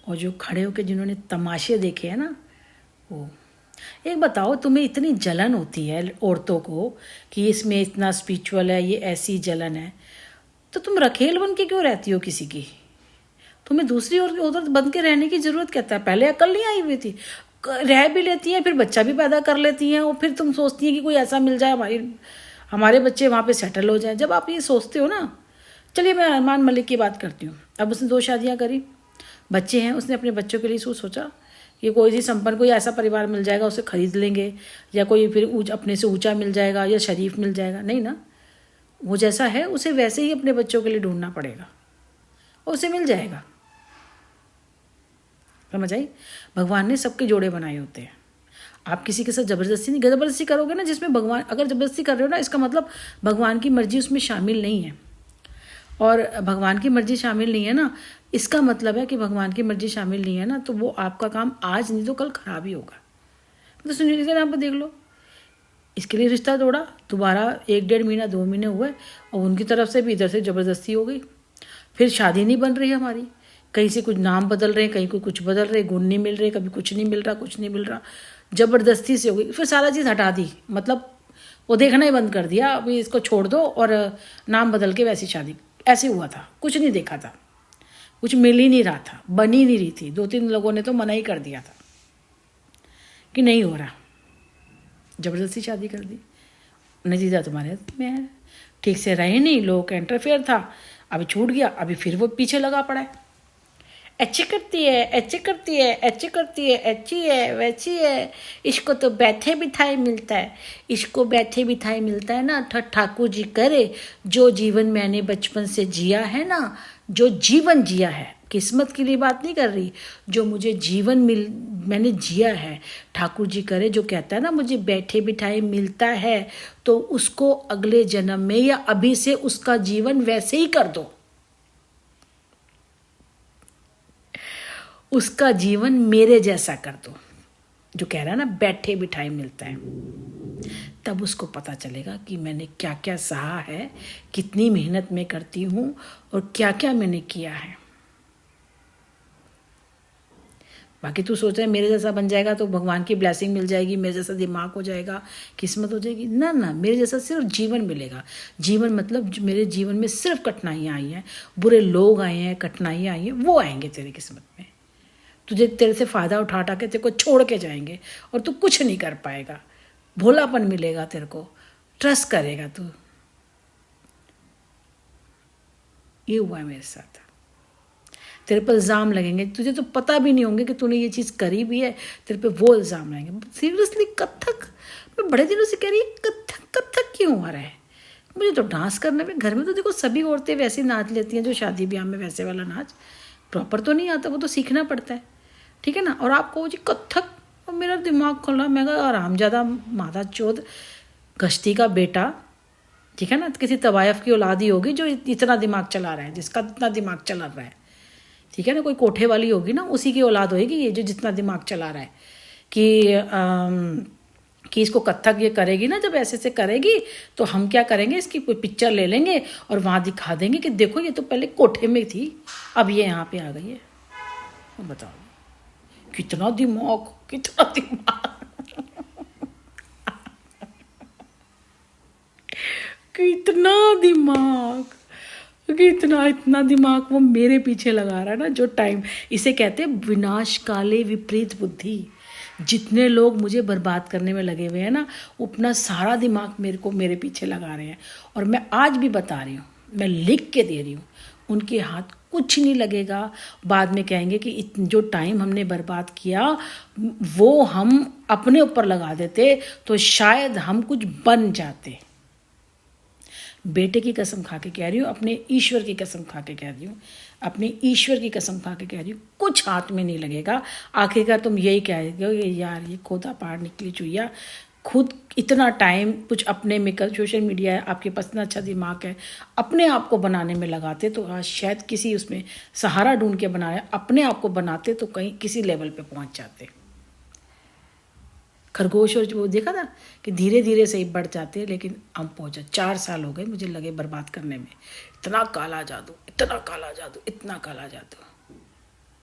और जो खड़े होकर जिन्होंने तमाशे देखे हैं ना, वो। एक बताओ, तुम्हें इतनी जलन होती है औरतों को कि इसमें इतना स्पिरिचुअल है, ये ऐसी जलन है, तो तुम रखेल बन के क्यों रहती हो किसी की? तुम्हें दूसरी औरत बन के रहने की ज़रूरत क्या है? पहले अकल नहीं आई हुई थी, रह भी लेती हैं, फिर बच्चा भी पैदा कर लेती हैं, और फिर तुम सोचती हैं कि कोई ऐसा मिल जाए हमारे बच्चे वहाँ पे सेटल हो जाए। जब आप ये सोचते हो ना, चलिए मैं अरमान मलिक की बात करती हूँ। अब उसने 2 शादियाँ करी, बच्चे हैं, उसने अपने बच्चों के लिए सोचा कि कोई सी संपन्न कोई ऐसा परिवार मिल जाएगा, उसे खरीद लेंगे, या कोई फिर अपने से ऊंचा मिल जाएगा, या शरीफ मिल जाएगा। नहीं ना, वो जैसा है उसे वैसे ही अपने बच्चों के लिए ढूंढना पड़ेगा, और उसे मिल जाएगा। समझ आई? भगवान ने सबके जोड़े बनाए होते हैं। आप किसी के साथ ज़बरदस्ती करोगे ना, जिसमें भगवान, अगर ज़बरदस्ती कर रहे हो ना, इसका मतलब भगवान की मर्जी उसमें शामिल नहीं है। और भगवान की मर्जी शामिल नहीं है ना, इसका मतलब है कि भगवान की मर्जी शामिल नहीं है ना, तो वो आपका काम आज नहीं तो कल खराब ही होगा। तो सुनील के नाम पर देख लो, इसके लिए रिश्ता तोड़ा, दोबारा 1-1.5 महीना 2 महीने हुए, और उनकी तरफ से भी इधर से ज़बरदस्ती हो गई। फिर शादी नहीं बन रही हमारी, कहीं से कुछ नाम बदल रहे हैं, कहीं को कुछ बदल रहे, गुण नहीं मिल रहे, कभी कुछ नहीं मिल रहा, कुछ नहीं मिल रहा, ज़बरदस्ती से हो गई। फिर सारा चीज़ हटा दी, मतलब वो देखना ही बंद कर दिया, अभी इसको छोड़ दो और नाम बदल के वैसी शादी। ऐसे हुआ था, कुछ नहीं देखा था, कुछ मिल ही नहीं रहा था, बन ही नहीं रही थी। 2-3 लोगों ने तो मना ही कर दिया था कि नहीं हो रहा, ज़बरदस्ती शादी कर दी। नतीजा तुम्हारे हाथ में है। ठीक से रहे नहीं, लोगों का इंटरफेयर था, अभी छूट गया, अभी फिर वो पीछे लगा पड़ा है। अच्छी करती है, अच्छी करती है, अच्छी करती है, अच्छी है, वैसी है, इसको तो बैठे बिठाए मिलता है, इसको बैठे बिठाए मिलता है ना। ठाकुर जी करे, जो जीवन मैंने बचपन से जिया है ना, जो जीवन जिया है, किस्मत के लिए बात नहीं कर रही, जो मुझे जीवन मैंने जिया है, ठाकुर जी करे, जो कहता है ना मुझे बैठे बिठाए मिलता है, तो उसको अगले जन्म में या अभी से उसका जीवन वैसे ही कर दो। उसका जीवन मेरे जैसा कर दो, जो कह रहा है ना बैठे बिठाए मिलता है। तब उसको पता चलेगा कि मैंने क्या क्या सहा है, कितनी मेहनत मैं करती हूँ, और क्या क्या मैंने किया है। बाकी तू सोच रहा है मेरे जैसा बन जाएगा तो भगवान की ब्लेसिंग मिल जाएगी, मेरे जैसा दिमाग हो जाएगा, किस्मत हो जाएगी। ना ना, मेरे जैसा सिर्फ जीवन मिलेगा। जीवन मतलब मेरे जीवन में सिर्फ कठिनाइयाँ आई हैं, बुरे लोग आए हैं, कठिनाइयाँ आई हैं, वो आएंगे तेरी किस्मत में। तुझे तेरे से फ़ायदा उठा के तेरे को छोड़ के जाएंगे, और तू कुछ नहीं कर पाएगा। भोलापन मिलेगा तेरे को, ट्रस्ट करेगा तू। ये हुआ है मेरे साथ। तेरे पर इल्ज़ाम लगेंगे, तुझे तो पता भी नहीं होंगे कि तूने ये चीज़ करी भी है, तेरे पे वो इल्ज़ाम लगेंगे। सीरियसली कथक, मैं बड़े दिनों से कह रही कथक कथक क्यों आ रहा है? मुझे तो डांस करने में, घर में तो देखो सभी औरतें वैसे नाच लेती हैं, जो शादी ब्याह में वैसे वाला नाच प्रॉपर तो नहीं आता, वो तो सीखना पड़ता है, ठीक है ना। और आपको जी कथक, और मेरा दिमाग खुला, मैं कहा आरामज़्यादा मादा चौथ गश्ती का बेटा, ठीक है ना, किसी तवायफ की औलाद ही होगी जो इतना दिमाग चला रहा है, जिसका इतना दिमाग चला रहा है, ठीक है ना। कोई कोठे वाली होगी ना, उसी की औलाद होगी ये, जो जितना दिमाग चला रहा है कि इसको कथक ये करेगी ना, जब ऐसे से करेगी तो हम क्या करेंगे, इसकी कोई पिक्चर ले लेंगे और वहाँ दिखा देंगे कि देखो ये तो पहले कोठे में थी, अब ये यहाँ पे आ गई है। बताओ कितना दिमाग, कितना दिमाग कितना दिमाग, कितना इतना दिमाग वो मेरे पीछे लगा रहा है ना, जो टाइम, इसे कहते हैं विनाश काले विपरीत बुद्धि। जितने लोग मुझे बर्बाद करने में लगे हुए हैं ना, अपना सारा दिमाग मेरे पीछे लगा रहे हैं। और मैं आज भी बता रही हूँ, मैं लिख के दे रही हूँ, उनके हाथ कुछ नहीं लगेगा। बाद में कहेंगे कि जो टाइम हमने बर्बाद किया वो हम अपने ऊपर लगा देते तो शायद हम कुछ बन जाते। बेटे की कसम खा के कह रही हूँ, अपने ईश्वर की कसम खा के कह रही हूँ, अपने ईश्वर की कसम खा के कह रही हूँ, कुछ हाथ में नहीं लगेगा। आखिरकार तुम यही कह रहे हो यार ये खोदा पहाड़ निकली चुईया, खुद इतना टाइम कुछ अपने में कर, सोशल मीडिया है, आपके पास इतना अच्छा दिमाग है, अपने आप को बनाने में लगाते तो आज शायद किसी उसमें सहारा ढूंढ के बनाया, अपने आप को बनाते तो कहीं किसी लेवल पे पहुंच जाते। खरगोश और वो देखा था कि धीरे धीरे से ही बढ़ जाते, लेकिन हम पहुंचा। 4 साल हो गए मुझे लगे बर्बाद करने में, इतना काला जादू, इतना काला जादू, इतना काला जादू।